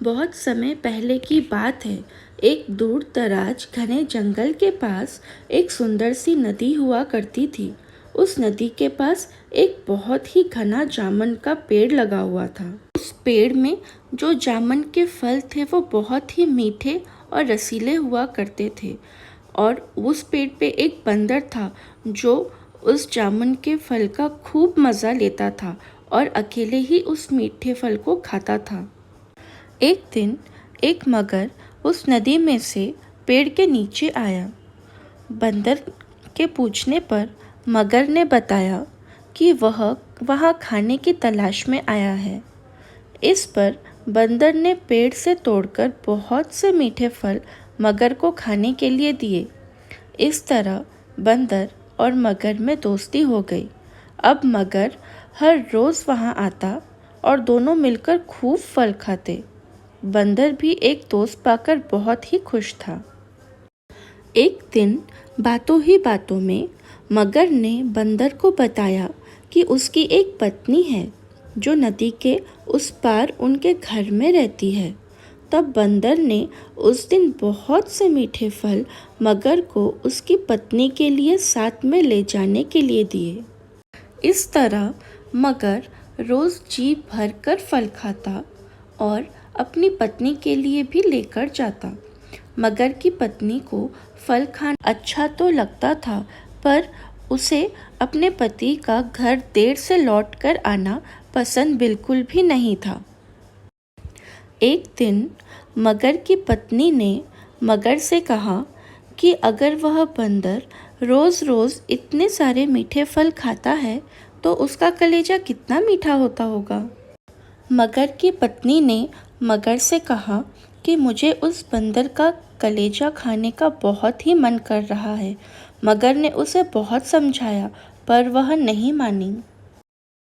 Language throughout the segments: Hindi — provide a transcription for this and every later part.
बहुत समय पहले की बात है। एक दूर दराज घने जंगल के पास एक सुंदर सी नदी हुआ करती थी। उस नदी के पास एक बहुत ही घना जामुन का पेड़ लगा हुआ था। उस पेड़ में जो जामुन के फल थे वो बहुत ही मीठे और रसीले हुआ करते थे। और उस पेड़ पे एक बंदर था जो उस जामुन के फल का खूब मज़ा लेता था और अकेले ही उस मीठे फल को खाता था। एक दिन एक मगर उस नदी में से पेड़ के नीचे आया। बंदर के पूछने पर मगर ने बताया कि वह वहाँ खाने की तलाश में आया है। इस पर बंदर ने पेड़ से तोड़कर बहुत से मीठे फल मगर को खाने के लिए दिए। इस तरह बंदर और मगर में दोस्ती हो गई। अब मगर हर रोज़ वहाँ आता और दोनों मिलकर खूब फल खाते। बंदर भी एक दोस्त पाकर बहुत ही खुश था। एक दिन बातों ही बातों में मगर ने बंदर को बताया कि उसकी एक पत्नी है जो नदी के उस पार उनके घर में रहती है। तब बंदर ने उस दिन बहुत से मीठे फल मगर को उसकी पत्नी के लिए साथ में ले जाने के लिए दिए। इस तरह मगर रोज़ जी भर कर फल खाता और अपनी पत्नी के लिए भी लेकर जाता। मगर की पत्नी को फल खाना अच्छा तो लगता था, पर उसे अपने पति का घर देर से लौट कर आना पसंद बिल्कुल भी नहीं था। एक दिन मगर की पत्नी ने मगर से कहा कि अगर वह बंदर रोज़ रोज़ इतने सारे मीठे फल खाता है तो उसका कलेजा कितना मीठा होता होगा। मगर की पत्नी ने मगर से कहा कि मुझे उस बंदर का कलेजा खाने का बहुत ही मन कर रहा है। मगर ने उसे बहुत समझाया पर वह नहीं मानी।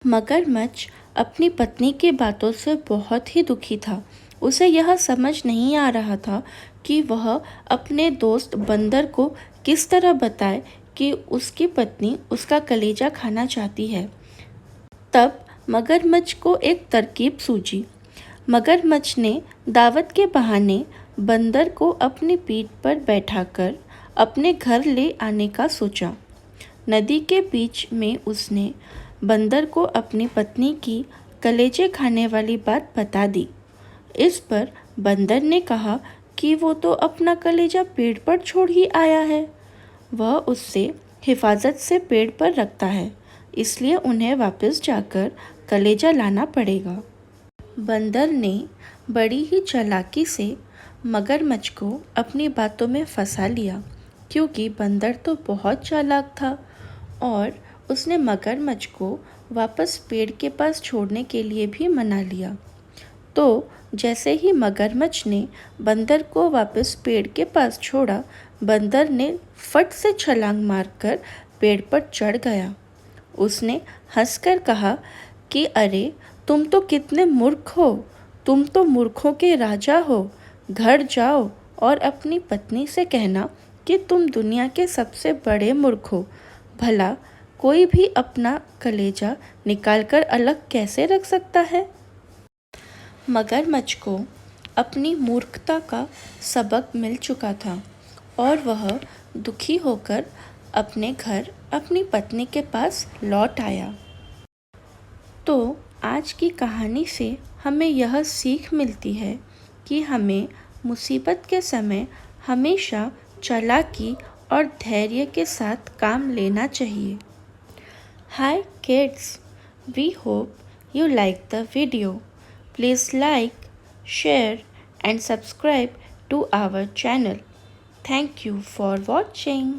मगरमच्छ अपनी पत्नी की बातों से बहुत ही दुखी था। उसे यह समझ नहीं आ रहा था कि वह अपने दोस्त बंदर को किस तरह बताए कि उसकी पत्नी उसका कलेजा खाना चाहती है। तब मगरमच्छ को एक तरकीब सूझी। मगरमच्छ ने दावत के बहाने बंदर को अपनी पीठ पर बैठाकर अपने घर ले आने का सोचा। नदी के बीच में उसने बंदर को अपनी पत्नी की कलेजे खाने वाली बात बता दी। इस पर बंदर ने कहा कि वो तो अपना कलेजा पेड़ पर छोड़ ही आया है। वह उससे हिफाजत से पेड़ पर रखता है, इसलिए उन्हें वापस जाकर कलेजा लाना पड़ेगा। बंदर ने बड़ी ही चालाकी से मगरमच्छ को अपनी बातों में फंसा लिया, क्योंकि बंदर तो बहुत चालाक था और उसने मगरमच्छ को वापस पेड़ के पास छोड़ने के लिए भी मना लिया। तो जैसे ही मगरमच्छ ने बंदर को वापस पेड़ के पास छोड़ा, बंदर ने फट से छलांग मारकर पेड़ पर चढ़ गया। उसने हंसकर कहा कि अरे, तुम तो कितने मूर्ख हो, तुम तो मूर्खों के राजा हो। घर जाओ और अपनी पत्नी से कहना कि तुम दुनिया के सबसे बड़े मूर्ख हो। भला कोई भी अपना कलेजा निकालकर अलग कैसे रख सकता है। मगरमच्छ को अपनी मूर्खता का सबक मिल चुका था और वह दुखी होकर अपने घर अपनी पत्नी के पास लौट आया। तो आज की कहानी से हमें यह सीख मिलती है कि हमें मुसीबत के समय हमेशा चालाकी और धैर्य के साथ काम लेना चाहिए। Hi kids, we hope you like the video. Please like, share and subscribe to our channel. Thank you for watching.